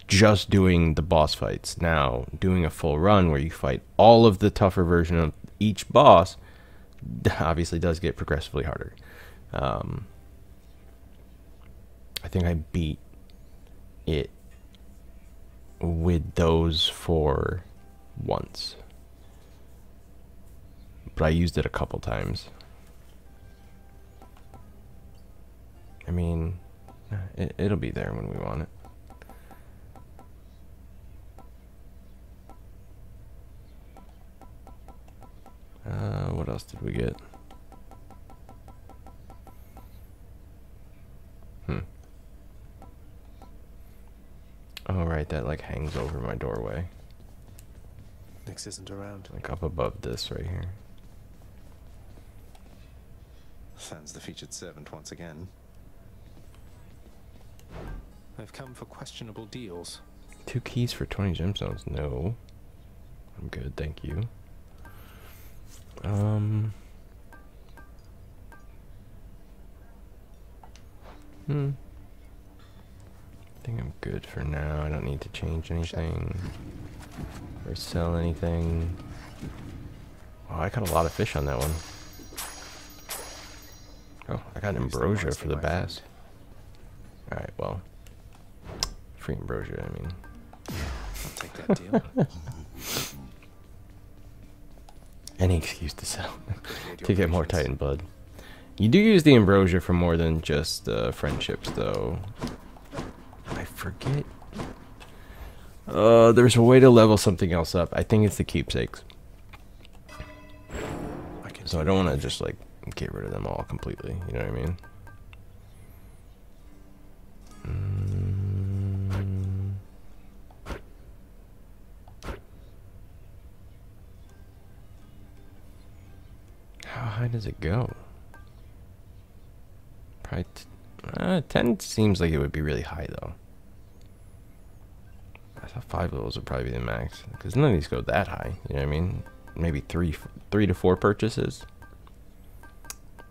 just doing the boss fights. Now, doing a full run where you fight all of the tougher version of each boss obviously does get progressively harder. I think I beat it with those for once, but I used it a couple times. I mean, it'll be there when we want it. What else did we get? Oh, right, that like hangs over my doorway. Nyx isn't around. Like up above this right here. Sans the featured servant once again. I've come for questionable deals. 2 keys for 20 gemstones. No. I'm good, thank you. I think I'm good for now. I don't need to change anything or sell anything. Oh, I got a lot of fish on that one. Oh, I got ambrosia for the bass. Alright, well. Free ambrosia, I mean. I'll take that deal. Any excuse to sell. To get more Titan blood. You do use the ambrosia for more than just friendships, though. I forget. There's a way to level something else up. I think it's the keepsakes. So I don't want to just like get rid of them all completely. You know what I mean? high does it go? Probably 10 seems like it would be really high though. I thought 5 levels would probably be the max because none of these go that high. You know what I mean? Maybe three to 4 purchases.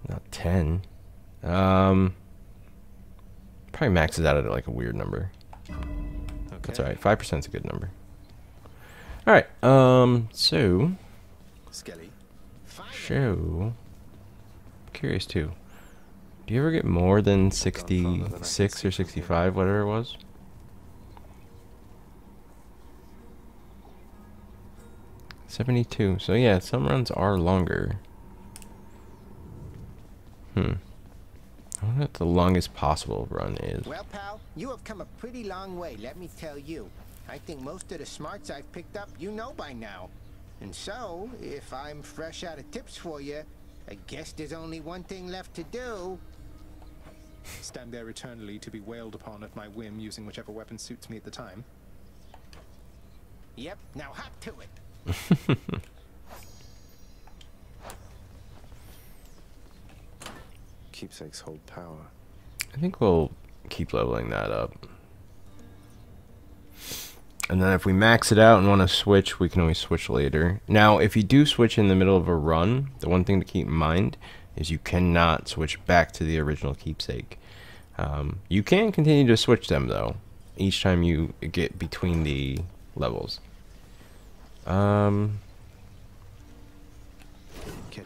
Not 10. Probably maxes out at like a weird number. That's alright. 5% is a good number. Alright, so Skelly. show. Curious too. Do you ever get more than 66 or 65, whatever it was? $72. So yeah, some runs are longer. I wonder what the longest possible run is. Well, pal, you have come a pretty long way, let me tell you. I think most of the smarts I've picked up you know by now. And so, if I'm fresh out of tips for you, I guess there's only one thing left to do. Stand there eternally to be wailed upon at my whim using whichever weapon suits me at the time. Yep, now hop to it. Keepsakes hold power. I think we'll keep leveling that up. And then if we max it out and want to switch, we can always switch later. Now, if you do switch in the middle of a run, the one thing to keep in mind is you cannot switch back to the original keepsake. You can continue to switch them, though, each time you get between the levels. Care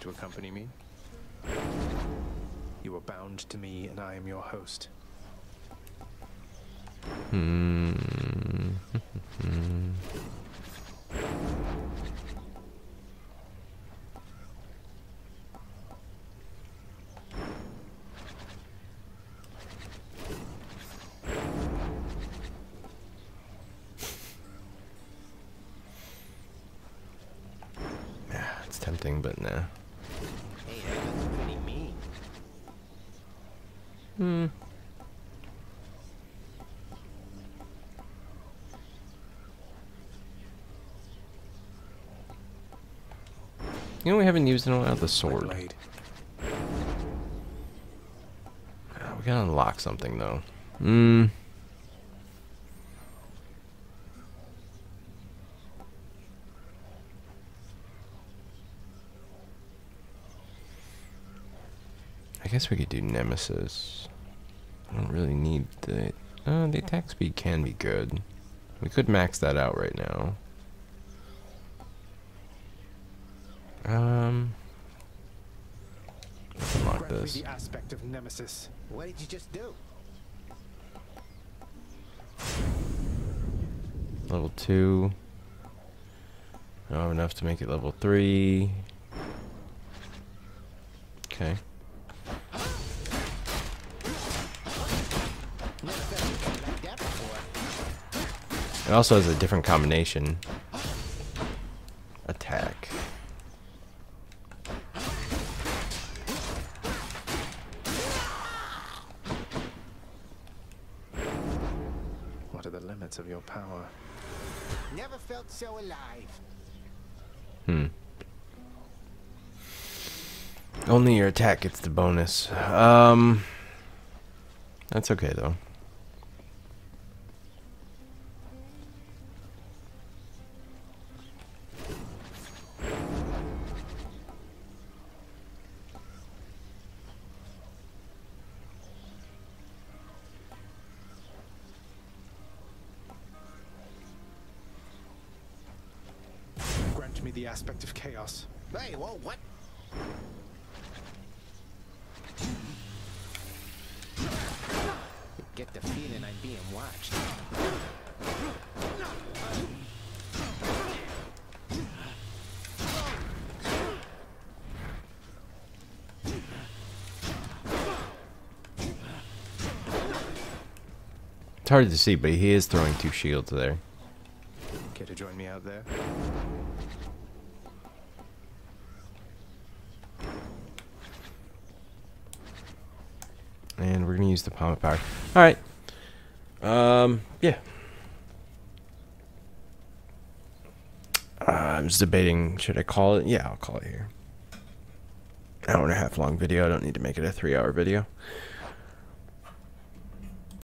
to accompany me? You are bound to me, and I am your host. It's tempting, but nah. Hey, that looks pretty mean. You know, we haven't used in a while, the sword. We gotta unlock something, though. I guess we could do Nemesis. I don't really need the attack speed can be good. We could max that out right now. Let's unlock this. The aspect of Nemesis. What did you just do? Level 2. Oh, enough to make it level 3. Okay. It also has a different combination attack. What are the limits of your power? Never felt so alive. Only your attack gets the bonus. That's okay though. Grant me the aspect of chaos. Hey, whoa, what? Get the feeling I'm being watched. It's hard to see, but he is throwing 2 shields there. Care to join me out there? And we're gonna use the palm of power. Alright. Yeah. I'm just debating, should I call it? Yeah, I'll call it here. hour and a half long video. I don't need to make it a 3-hour video.